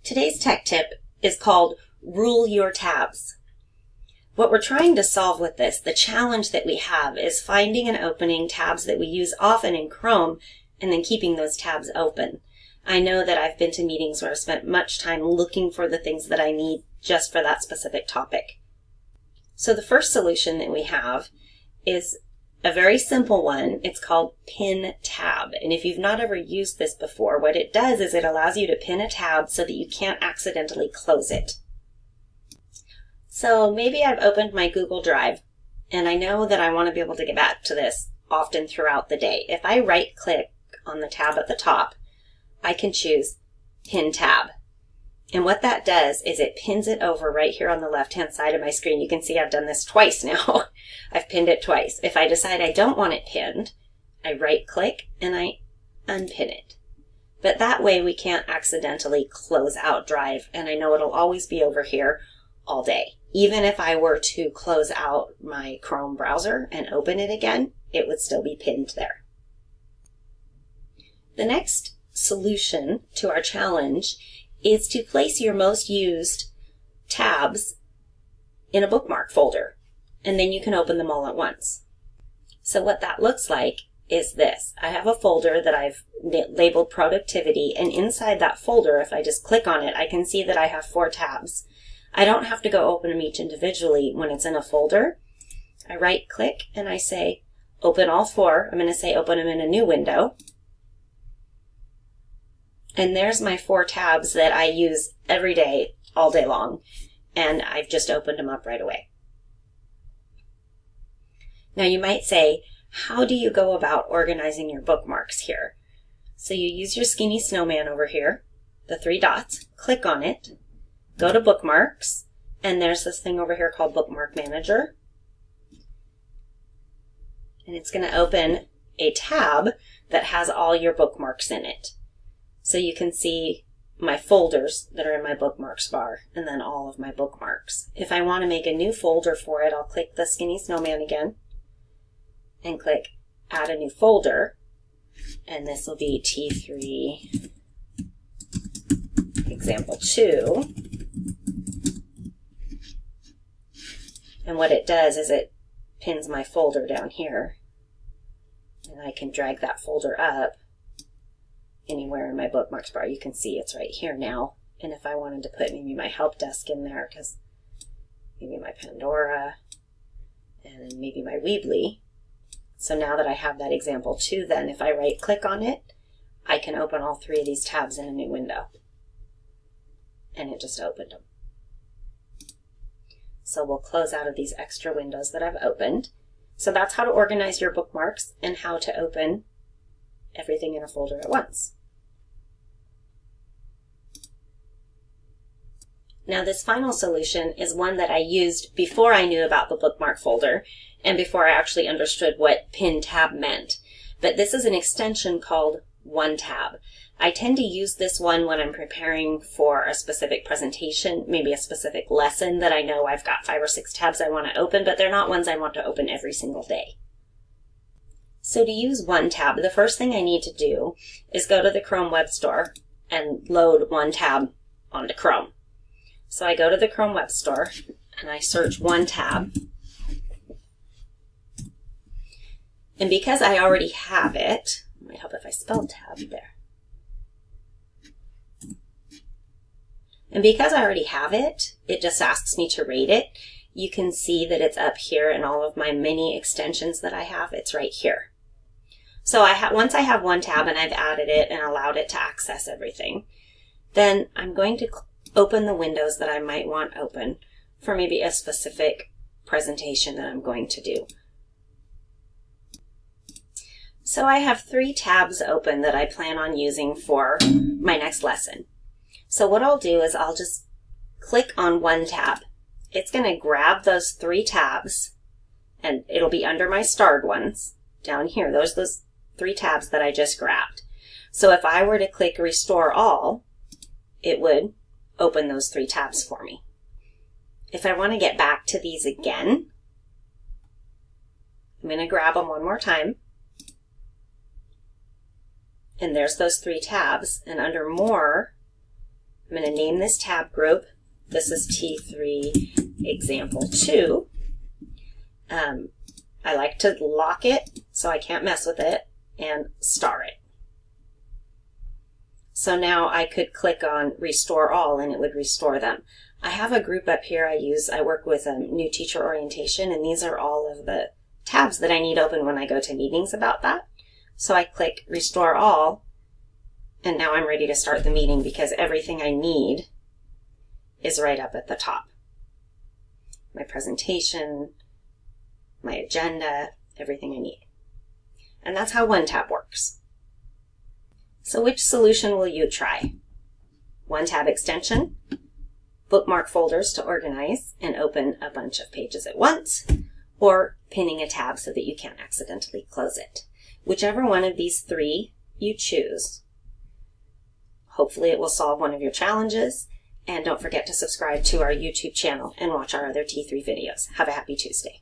Today's tech tip is called Rule Your Tabs. What we're trying to solve with this, the challenge that we have, is finding and opening tabs that we use often in Chrome and then keeping those tabs open. I know that I've been to meetings where I've spent much time looking for the things that I need just for that specific topic. So the first solution that we have is a very simple one. It's called Pin Tab. And if you've not ever used this before, what it does is it allows you to pin a tab so that you can't accidentally close it. So maybe I've opened my Google Drive and I know that I want to be able to get back to this often throughout the day. If I right click on the tab at the top, I can choose Pin Tab. And what that does is it pins it over right here on the left-hand side of my screen. You can see I've done this twice now. I've pinned it twice. If I decide I don't want it pinned, I right-click and I unpin it. But that way we can't accidentally close out Drive, and I know it'll always be over here all day. Even if I were to close out my Chrome browser and open it again, it would still be pinned there. The next solution to our challenge is to place your most used tabs in a bookmark folder, and then you can open them all at once. So what that looks like is this. I have a folder that I've labeled Productivity, and inside that folder, if I just click on it, I can see that I have 4 tabs. I don't have to go open them each individually when it's in a folder. I right click and I say open all 4. I'm going to say open them in a new window. And there's my 4 tabs that I use every day, all day long. And I've just opened them up right away. Now you might say, how do you go about organizing your bookmarks here? So you use your skinny snowman over here, the 3 dots, click on it, go to Bookmarks, and there's this thing over here called Bookmark Manager. And it's going to open a tab that has all your bookmarks in it. So you can see my folders that are in my bookmarks bar, and then all of my bookmarks. If I want to make a new folder for it, I'll click the skinny snowman again and click add a new folder, and this will be T3 example 2. And what it does is it pins my folder down here, and I can drag that folder up anywhere in my bookmarks bar. You can see it's right here now. And if I wanted to put maybe my help desk in there, because maybe my Pandora and maybe my Weebly. So now that I have that example 2, then if I right click on it, I can open all 3 of these tabs in a new window. And it just opened them. So we'll close out of these extra windows that I've opened. So that's how to organize your bookmarks and how to open everything in a folder at once. Now this final solution is one that I used before I knew about the bookmark folder and before I actually understood what Pin Tab meant. But this is an extension called OneTab. I tend to use this one when I'm preparing for a specific presentation, maybe a specific lesson that I know I've got 5 or 6 tabs I want to open, but they're not ones I want to open every single day. So to use OneTab, the first thing I need to do is go to the Chrome Web Store and load OneTab onto Chrome. So I go to the Chrome Web Store and I search OneTab. And because I already have it, it might help if I spelled tab there. And because I already have it, it just asks me to rate it. You can see that it's up here in all of my mini extensions that I have. It's right here. So once I have OneTab and I've added it and allowed it to access everything, then I'm going to open the windows that I might want open for maybe a specific presentation that I'm going to do. So I have 3 tabs open that I plan on using for my next lesson. So what I'll do is I'll just click on OneTab. It's going to grab those 3 tabs, and it'll be under my starred ones down here. Those 3 tabs that I just grabbed. So if I were to click Restore All, it would open those 3 tabs for me. If I want to get back to these again, I'm going to grab them one more time. And there's those 3 tabs. And under More, I'm I'm going to name this tab group. This is T3 Example 2. I like to lock it so I can't mess with it and star it. So now I could click on Restore All and it would restore them. I have a group up here I work with new teacher orientation, and these are all of the tabs that I need open when I go to meetings about that. So I click Restore All, and now I'm ready to start the meeting because everything I need is right up at the top. My presentation, my agenda, everything I need. And that's how one tab works. So which solution will you try? One tab extension, bookmark folders to organize and open a bunch of pages at once, or pinning a tab so that you can't accidentally close it. Whichever one of these three you choose, hopefully it will solve one of your challenges. And don't forget to subscribe to our YouTube channel and watch our other T3 videos. Have a happy Tuesday.